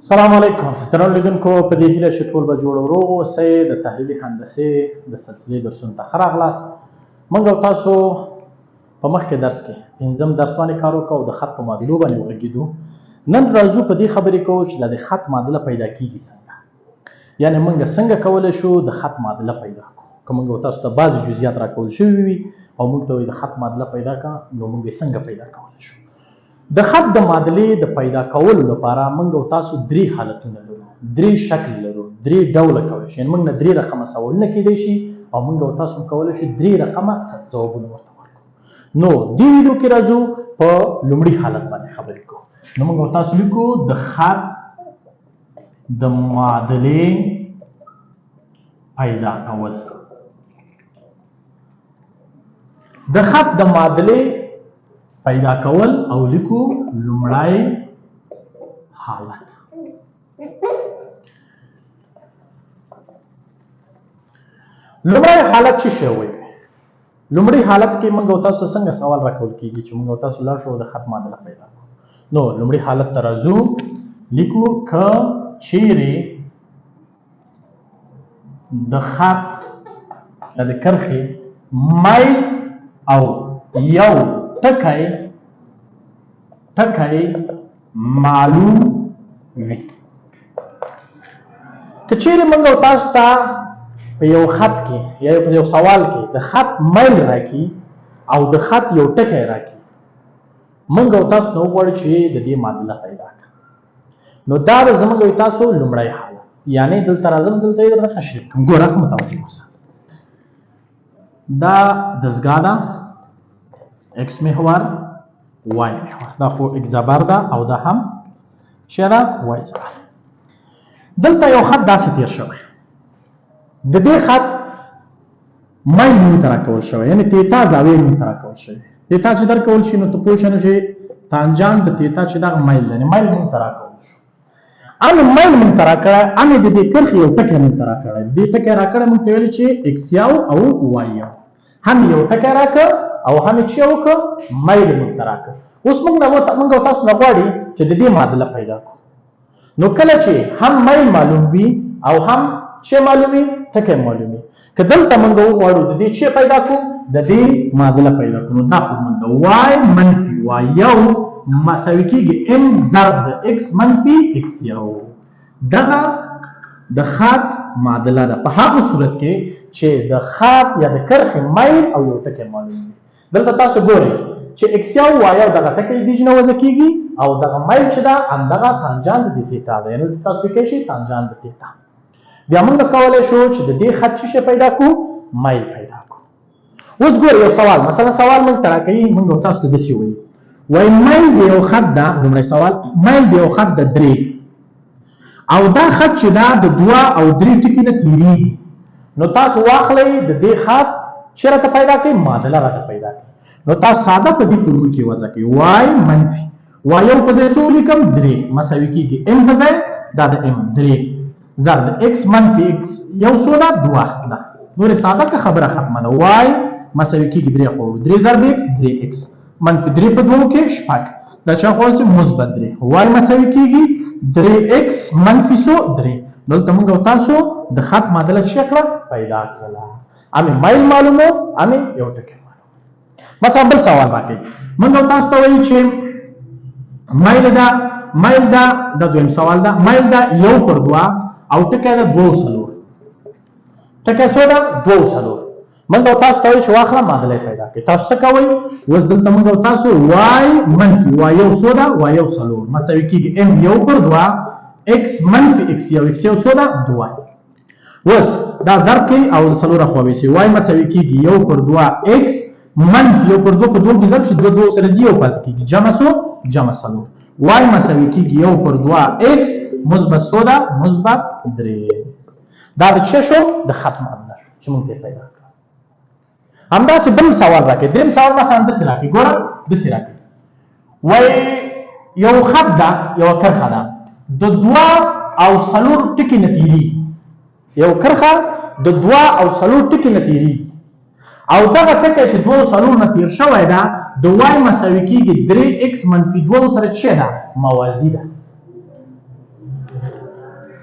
السلام علیکم درنو لیدونکو په دې هیله چې ټول به جوړ او روغ اوسئ د تحلیلي هندسې د سلسلې درسونو ته ښه راغلاست. موږ او تاسو په مخکې درس کې پنځم درس باندې کار وکړو د خط په معادلو باندې وغږېدو. نن راځو په دې خبرې کوو چې د خط معادله پیدا کیږي څنګه، یعنې موږ څنګه کولی شو د خط معادله پیدا کړو. که موږ او تاسو ته بعضې جزئیات راکول شوي وي او موږ ته وایي د خط معادله پیدا کړه، نو موږ یې څنګه پیدا کولی شو. د خط د معادلې د پیدا کولو لپاره موږ او تاسو درې حالتونه لرو، درې شکل لرو، درې ډوله کولی شي. موږ نه درې رقمه سوالونه کیدای شي او موږ او تاسو کولی شي درې رقمه ځوابونه ورته ورکړو. نو دې ویډیو کې راځو په لومړي حالت باندې خبرې کوو. نو موږ او تاسو لیکو د خط د معادلې پیدا کول. د خط د معادلې پیدا کول او لیکو لومړی حالت. لومړی حالت څه شی وایي؟ لومړی حالت کې موږ او تاسو څنګه سوال راکول کیږي چې موږ او تاسو لاړ شو د خط معادله پیدا کړو. نو لومړی حالت ته راځو، لیکو که چیرې د خط د کرښې میل او یو ټکی معلوم وي. که چیرې موږ او تاسو ته په یو خط کې یا په یو سوال کې د خط میل راکړي او د خط یو ټکی راکړي، موږ او تاسو نو وغواړو چې د دې معادله پیدا کړو. نو دا د زموږ او تاسو لومړی حالت، یعنې دلته راځم، دلته یې درته تشریح کوم. ګوره متوجه اوسه، دا دستګاه ده، ایکس محور وای محور، دا خو ایکس زبر ده او دا هم چې ده وای زبر. دلته یو خط داسې تیر شوی، د دې خط میل موږ ته راکول شوی، یعنې تیتا زاویې موږ ته راکول شوی. تیتا چې درکول شي نو ته پوه شې چې تانجان د تیتا چې دغه میل دی، میل موږ ته راکول شو. ان میل موږ ته راکړی، ان د دې کرښې یو ټکی موږ ته راکړی. دې ټکی راکړی موږ ته ویلي چې ایکس یو او وای یو، هم یو ټکی راکړ او هم چې وکړه میل موږ ته راکړ. اوس موږ او تاسو نه غواړي چې د دې معادله پیدا کړو. نو کله چې هم میل معلوم وي او هم چې معلوم وي ټکی معلوم وي، که دلته موږ وغواړو د دې چې پیدا کړو، د دې معادله پیدا کړو، دا خو موږ وای منفي وای یو مساوي کېږي ام ضرب د ایکس منفي ایکس یو. دغه د خط معادله ده په هغه صورت کې چې د خط یا د کرښې میل او یو ټکی معلوم وي. دلته تاسو ګورئ چې ایکس یو وای یو دغه ټکی دیج نه وضع کېږي او دغه میل چې ده همدغه تانجان د تیتا ده، یعنې تاسو لیکلی شئ تانجان د تیتا. بیا موږ کولی شو چې د دې خط څه پیدا کړو؟ میل پیدا کړو. اوس ګورئ یو سوال، مثلا سوال موږ ته راکوي، موږ تاسو ته داسې وایي، وایي میل د یو خط ده، لومړی سوال، میل د یو خط د 3 او دا خط چې دا د 2 او 3 ټکي نه تېرېږي. نو تاسو واخلئ د دې خط چې راته پیدا کړئ، معادله راته پیدا کړئ. نو تاسو ساده په دې فورمول کې وضع کړئ، وای منفي وای یو په ځای څو لیکم 3 مساوي کېږي ام په ځای دا د ام 3 ضرب د ایکس منفي ایکس یو څو ده 2 ده. نورې ساده که خبره ختمه ده. وای مساوي کېږي 3 خو 3 ضرب ایکس 3 ایکس منفي 3 په 2 کې 6 دا چا خو مثبت 3. وای مساوي کېږي 3 ایکس منفي 3. دلته موږ او تاسو د خط معادله څه کړه؟ پیدا کړله. امې میل معلومو، امې یو ټکی معلومو. مثلا بل سوال راکړئ، موږ او تاسو ته وایي چې میل دا دویم سوال ده، میل دا 1/2 او ټکی ده 2/4. ټکی څو ده؟ 2/4. موږ او تاسو ته وایي چې واخله معادله پیدا کړئ. تاسو څه کوئ؟ اوس دلته موږ او تاسو وای منفي وای یو څو ده؟ وای یو 4 مساوي کېږي ام 1/2 ایکس منفي ایکس یو، ایکس یو څو ده؟ 2. اوس دا ضرب کوي او 4 اخوا شي، وای مساوي کېږي 1/2 ایکس منفي 1/2 په 2 کې ضرب شي 2 سره زی او پاتې کېږي جمع 4. وای مساوي کېږي 1/2 ایکس مثبت 100 ده مثبت 3. دا د څه شو؟ د خط معادله شو چې موږ یې پیدا کړو. همداسې بل سوال راکړئ، دریم سوال مثلا داسې راکړئ، ګوره داسې راکړئ، وایي یو خط ده، یوه کرښه ده د 2 او 4 ټکي نه تېرېږي. یو کرښه د 2 او 4 ټکي نه تېرېږي او دغه ټکی چې 2 او 4 نه تېر شوی ده د y مساوي کېږي 3x منفي 2 سره څه ده؟ موازي ده.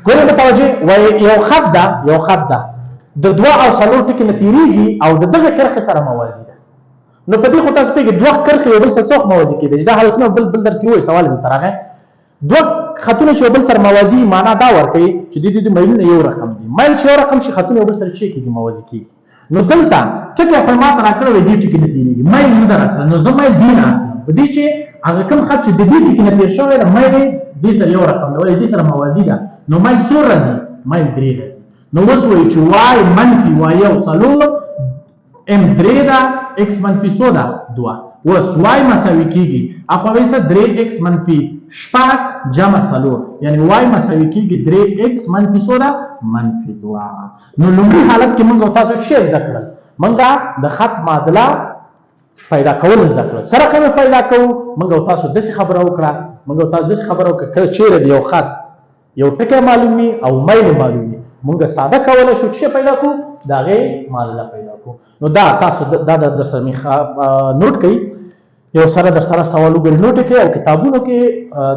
ګورئ متوجه وایي یو خط ده د 2 او 4 ټکي نه تېرېږي او د دغه کرښې سره موازي ده. نو په دې خو تاسو پوهېږئ 2 کرښې یو بل سره څه موازي کېدای شي. دا حالتونه بل درس کې وایي، سوال دلته راغی. 2 خطونه چې یو بل سره موازي معنا دا ورکوي چې د میلونه یو رقم دي. میل چې یو رقم شي خطونه یو بل سره څه کېږي موازي کېږي. نو دلته ټکي خو ما ته راکړی وی دې ټکي نه تېرېږي، میل نه ده راکړی، نو زه میل دې نه اخلم په دې چې هغه کوم خط چې د دې ټکي نه تېر شوی ده میل دې سره یو رقم ده ولې دې سره موازي ده. نو میل څو راځي؟ میل 3 راځي. نو اوس وایي چې وای منفي وای یو څلور ام 3 ده اکس منفي څو ده 2. اوس وای مساوي کېږي اخوا وایي څه 3x منفي شپږ جمع څلور، یعنی وای مساوي کېږي 3x منفي څو ده منفي 2. نو لومړي حالت کې موږ تاسو څه زده کړل؟ موږ د خط معادله پیدا کول زده کړل. سره کومه پیدا کوو؟ موږ تاسو داسې خبره وکړه، موږ تاسو داسې خبره وکړه کله چیرې د یو خط یو ټکی معلومي او میل معلومي موږ ساده کولای شو چې پیدا کوو دا غي معادله پیدا کوو. نو دا تاسو دا د درس نوٹ کړئ، یو سره در سره سوال وګورئ نوٹ کړئ او کتابونو کې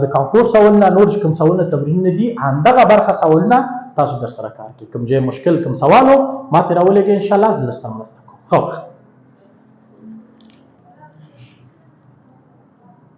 د کانکور سوالونه نور کوم سوالونه تمرینونه دي همدغه برخه سوالونه تاسو در سره کار کوئ. کوم ځای مشکل کوم سوالو ما ته راولېږئ ان شاء الله زه در سره مرسته کوم. ښه وخت.